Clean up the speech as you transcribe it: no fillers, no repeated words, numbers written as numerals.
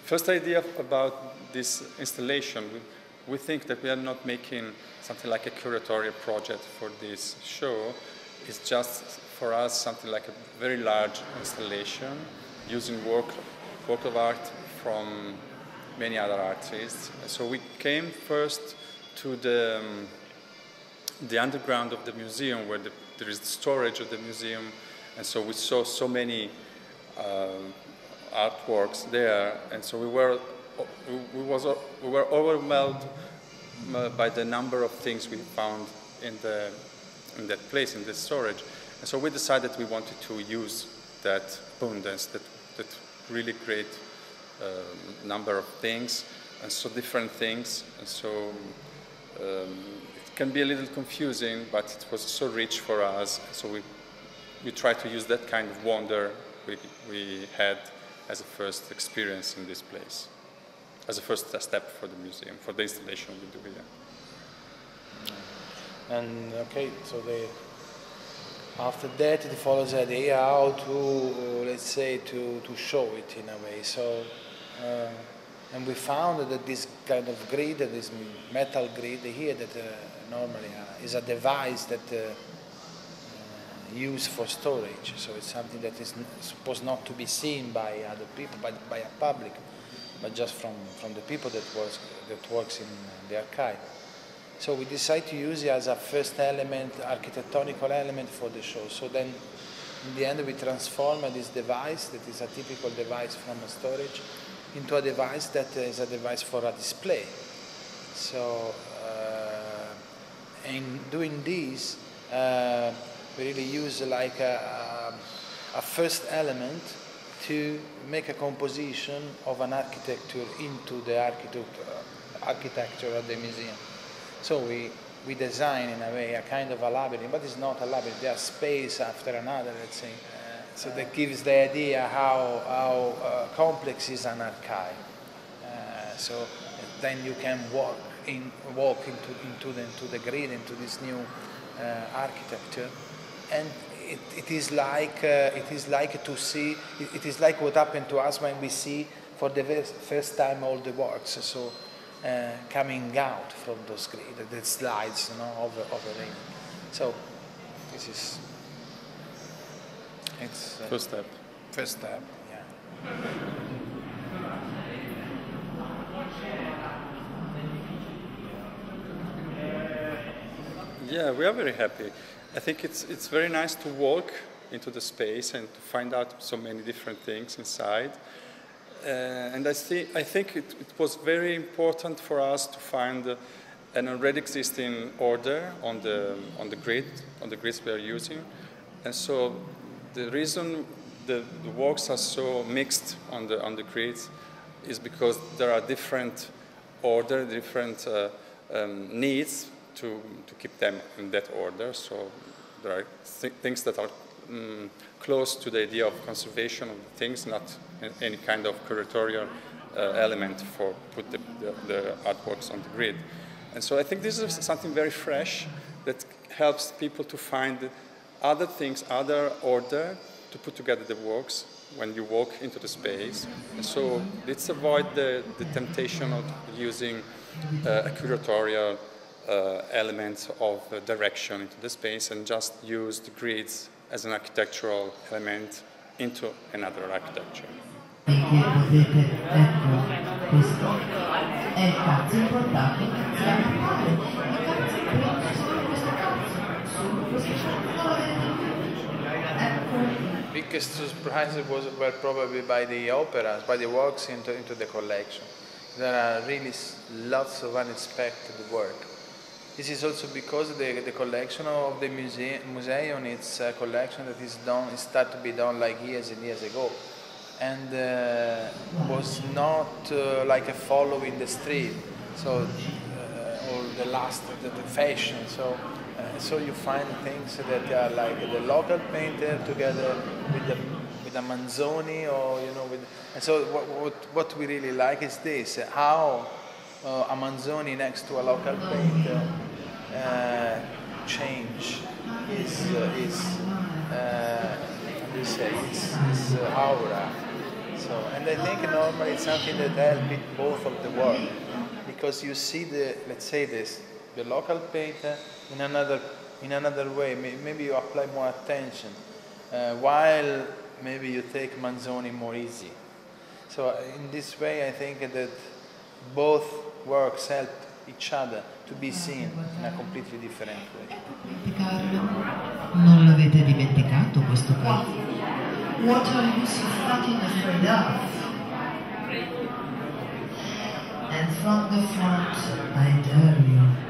first idea about this installation, we think that we are not making something like a curatorial project for this show. It's just for us something like a very large installation using work of art from many other artists. So we came first to the underground of the museum where there is the storage of the museum, and so we saw so many artworks there, and so we were overwhelmed by the number of things we found in that place, in the storage. And so we decided we wanted to use that abundance, that really great number of things, and so different things. And so it can be a little confusing, but it was so rich for us. So we tried to use that kind of wonder we had as a first experience in this place, as a first step for the museum, for the installation we do here. And okay, so after that it follows the idea how to, let's say, to show it in a way. So, and we found that this kind of grid, this metal grid here that normally is a device that used for storage. So it's something that is supposed not to be seen by other people, by a public, but just from the people that works in the archive. So we decided to use it as a first element, architectonical element for the show. So then, in the end, we transformed this device, that is a typical device from a storage, into a device that is a device for a display. So, in doing this, we really use like a first element to make a composition of an architecture into the architecture of the museum. So we design in a way a kind of a labyrinth, but it's not a labyrinth. There are space after another, let's say. So that gives the idea how complex is an archive. So then you can walk into the grid, into this new architecture, and it is like to see. It is like what happened to us when we see for the first time all the works. So. Coming out from those grids, the slides, you know, over it. So this is first step. First step, yeah. Yeah, we are very happy. I think it's very nice to walk into the space and to find out so many different things inside. And I think it was very important for us to find an already existing order on the grids we are using. And so the reason the works are so mixed on the grids is because there are different order, different needs to keep them in that order. So there are things that are close to the idea of conservation of the things, not any kind of curatorial element for put the artworks on the grid. And so I think this is something very fresh that helps people to find other things, other order to put together the works when you walk into the space. And so let's avoid the temptation of using a curatorial element of direction into the space and just use the grids as an architectural element into another architecture. Biggest surprises were probably by the operas, by the works into the collection. There are really lots of unexpected work. This is also because the collection of the Museion, it's a collection that is done, it started to be done like years and years ago, and was not like a follow in the street. So all the fashion. So you find things that are like the local painter together with a Manzoni, or and so what we really like is this: how a Manzoni next to a local painter change his aura. So, and I think normally it's something that helps both of the work, because you see the, let's say this, the local painter in another way. Maybe you apply more attention, while maybe you take Manzoni more easy. So in this way, I think that both works help each other to be seen in a completely different way. Non l'avete dimenticato questo pezzo? What are you so fucking afraid of? And from the front, I dare you.